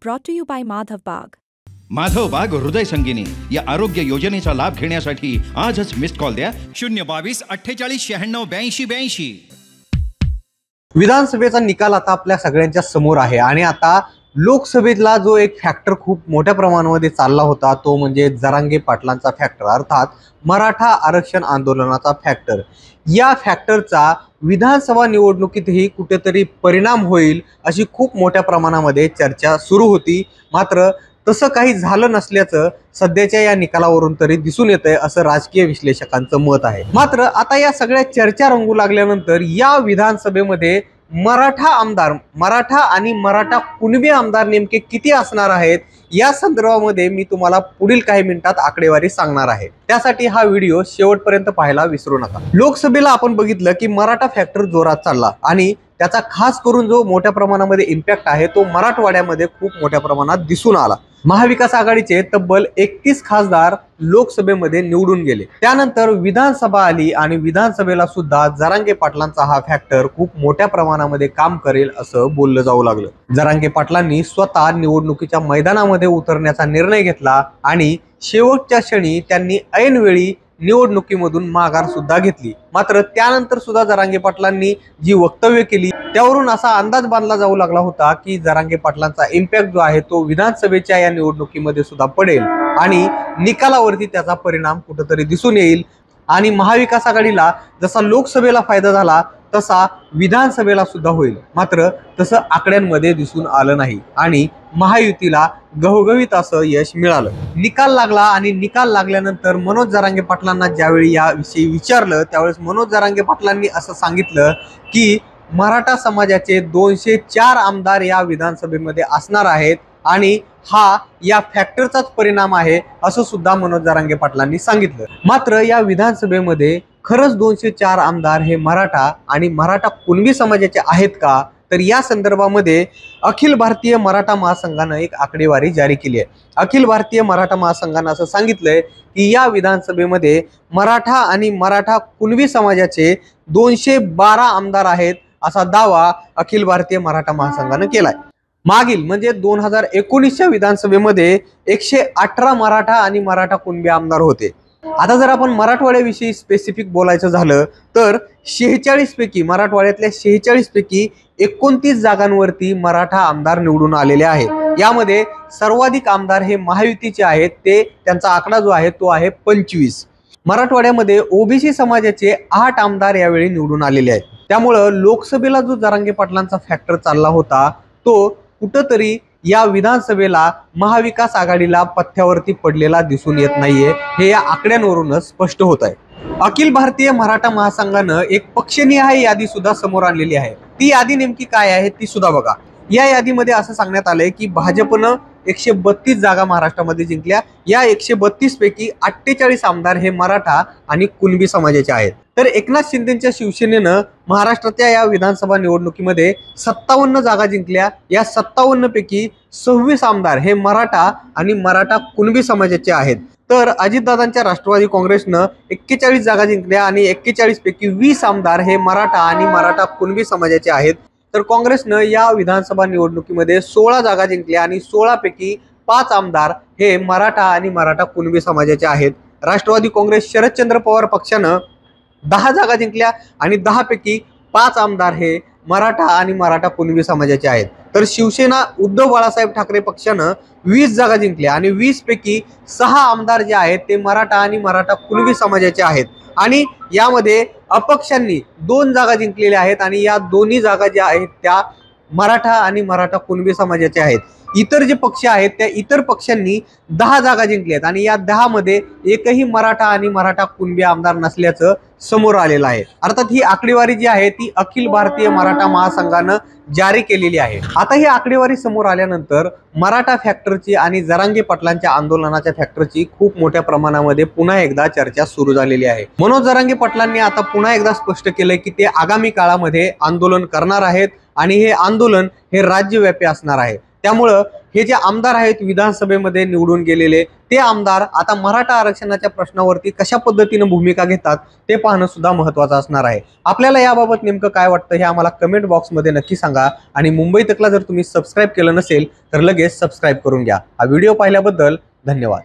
brought to you by Madhav Bagh. Madhav बाग हृदय संगिनी या आरोग्य योजनेचा लाभ घेण्यासाठी आजच मिस्ड कॉल द्या 022 48 96 82 82. विधानसभेचा निकाल आता आपल्या सगळ्यांच्या समोर आहे आणि आता लोकसभेतला जो एक फॅक्टर खूप मोठ्या प्रमाणामध्ये चालला होता तो म्हणजे जरांगे पाटलांचा फॅक्टर, अर्थात मराठा आरक्षण आंदोलनाचा फॅक्टर. या फॅक्टरचा विधानसभा निवडणुकीतही कुठेतरी परिणाम होईल अशी खूप मोठ्या प्रमाणामध्ये चर्चा सुरू होती. मात्र तसं काही झालं नसल्याचं सध्याच्या या निकालावरून तरी दिसून येतंय असं राजकीय विश्लेषकांचं मत आहे. मात्र आता या सगळ्या चर्चा रंगू लागल्यानंतर या विधानसभेमध्ये मराठा आणि मराठा कुणबी आमदार नेमके किती असणार आहेत या संदर्भामध्ये मी तुम्हाला पुढील काही मिनिटात आकडेवारी सांगणार आहे. त्यासाठी हा व्हिडिओ शेवटपर्यंत पाहायला विसरू नका. लोकसभेला आपण बघितलं की मराठा फॅक्टर जोरात चालला आणि त्याचा खास करून जो मोठ्या प्रमाणामध्ये इम्पॅक्ट आहे तो मराठवाड्यामध्ये खूप मोठ्या प्रमाणात दिसून आला. महाविकास आघाडीचे तब्बल 31 खासदार लोकसभेमध्ये निवडून गेले. त्यानंतर विधानसभा आली आणि विधानसभेला सुद्धा जरांगे पाटलांचा हा फॅक्टर खूप मोठ्या प्रमाणामध्ये काम करेल असं बोललं जाऊ लागलं. जरांगे पाटलांनी स्वतः निवडणुकीच्या मैदानामध्ये उतरण्याचा निर्णय घेतला आणि शेवटच्या क्षणी त्यांनी ऐनवेळी निवडणुकीमधून माघार सुद्धा घेतली. मात्र त्यानंतर सुद्धा जरांगे पाटलांनी जी वक्तव्य केली त्यावरून असा अंदाज बांधला जाऊ लागला होता की जरांगे पाटलांचा इम्पॅक्ट जो आहे तो विधानसभेच्या या निवडणुकीमध्ये सुद्धा पडेल आणि निकालावरती त्याचा परिणाम कुठेतरी दिसून येईल. आणि महाविकास आघाडीला जसा लोकसभेला फायदा झाला तसा विधानसभेला सुद्धा होईल. मात्र तसं आकड्यांमध्ये दिसून आलं नाही आणि महायुतीला घवघवीत असं यश मिळालं. निकाल लागला आणि निकाल लागल्यानंतर मनोज जरांगे पाटलांना ज्यावेळी याविषयी विचारलं त्यावेळेस मनोज जरांगे पाटलांनी असं सांगितलं की मराठा समाजाचे 204 आमदार या विधानसभेमध्ये असणार आहेत आणि हा या फॅक्टरचाच परिणाम आहे असं सुद्धा मनोज जरांगे पाटलांनी सांगितलं. मात्र या विधानसभेमध्ये खरंच 204 आमदार हे मराठा आणि मराठा कुणबी समाजाचे आहेत का, तर या संदर्भामध्ये अखिल भारतीय मराठा महासंघानं एक आकडेवारी जारी केली आहे. अखिल भारतीय मराठा महासंघानं असं सांगितलंय की या विधानसभेमध्ये मराठा आणि मराठा कुणबी समाजाचे 212 आमदार आहेत असा दावा अखिल भारतीय मराठा महासंघानं केलाय. मागील म्हणजे 2019च्या विधानसभेमध्ये 118 मराठा आणि मराठा कुणबी आमदार होते. आता जर आपण मराठवाड्याविषयी स्पेसिफिक बोलायचं झालं तर 46 पैकी मराठवाड्यातल्या 46 पैकी 29 जागांवरती मराठा आमदार निवडून आलेले आहेत. यामध्ये सर्वाधिक आमदार हे महायुतीचे आहेत, ते त्यांचा आकडा जो आहे तो आहे 25. मराठवाड्यामध्ये ओबीसी समाजाचे 8 आमदार यावेळी निवडून आलेले आहेत. त्यामुळं लोकसभेला जो जरांगे पाटलांचा फॅक्टर चालला होता तो कुठंतरी या विधानसभेला महाविकास आघाडीला पथ्यावरती पडलेला दिसून येत नाहीये, हे या आकड्यांवरूनच स्पष्ट होत आहे. अखिल भारतीय मराठा महासंघानं एक पक्षनिहाय यादी सुद्धा समोर आणलेली आहे. ती यादी नेमकी काय आहे ती सुद्धा बघा. या यादीमध्ये असं सांगण्यात आलंय की भाजपनं 132 जागा महाराष्ट्रामध्ये जिंकल्या. या 132 पैकी 48 आमदार हे मराठा आणि कुणबी समाजाचे आहेत. तर एकनाथ शिंदेच्या शिवसेनेनं महाराष्ट्राच्या या विधानसभा निवडणुकीमध्ये 57 जागा जिंकल्या. या 57 पैकी 26 आमदार हे मराठा आणि मराठा कुणबी समाजाचे आहेत. तर अजितदादांच्या राष्ट्रवादी काँग्रेसनं 41 जागा जिंकल्या आणि 41 पैकी 20 आमदार हे मराठा आणि मराठा कुणबी समाजाचे आहेत. तर काँग्रेसनं या विधानसभा निवडणुकीमध्ये 16 जागा जिंकल्या आणि 16 पैकी 5 आमदार हे मराठा आणि मराठा कुणबी समाजाचे आहेत. राष्ट्रवादी काँग्रेस शरदचंद्र पवार पक्षानं 10 जागा जिंकल्या आणि 10 पैकी 5 आमदार हे मराठा आणि मराठा कुणबी समाजाचे आहेत. तर शिवसेना उद्धव बाळासाहेब ठाकरे पक्षानं 20 जागा जिंकल्या आणि 20 पैकी 6 आमदार जे आहेत ते मराठा आणि मराठा कुणबी समाजाचे आहेत. आणि यामध्ये अपक्षांनी 2 जागा जिंकलेल्या आहेत आणि या दोन्ही जागा ज्या आहेत त्या मराठा आणि मराठा कुणबी समाजाचे आहेत. इतर जे पक्ष आहेत त्या इतर पक्षांनी 10 जागा जिंकल्या आहेत आणि या 10 मध्ये एकही मराठा आणि मराठा कुणबी आमदार नसल्याचं समोर आलेलं आहे. अर्थात ही आकडेवारी जी आहे ती अखिल भारतीय मराठा महासंघानं जारी केलेली आहे. आता ही आकडेवारी समोर आल्यानंतर मराठा फॅक्टरची आणि जरांगे पाटलांच्या आंदोलनाच्या फॅक्टरची खूप मोठ्या प्रमाणामध्ये पुन्हा एकदा चर्चा सुरू झालेली आहे. मनोज जरांगे पाटलांनी आता पुन्हा एकदा स्पष्ट केलंय की ते आगामी काळामध्ये आंदोलन करणार आहेत आणि हे आंदोलन हे राज्यव्यापी असणार आहे. त्यामुळं हे जे आमदार आहेत विधानसभेमध्ये निवडून गेलेले, ते आमदार आता मराठा आरक्षणाच्या प्रश्नावरती कशा पद्धतीने भूमिका घेतात ते पाहणं सुद्धा महत्त्वाचं असणार आहे. आपल्याला याबाबत नेमकं काय वाटतं हे आम्हाला कमेंट बॉक्समध्ये नक्की सांगा. आणि मुंबई तकला जर तुम्ही सबस्क्राईब केलं नसेल तर लगेच सबस्क्राईब करून घ्या. हा व्हिडिओ पाहिल्याबद्दल धन्यवाद.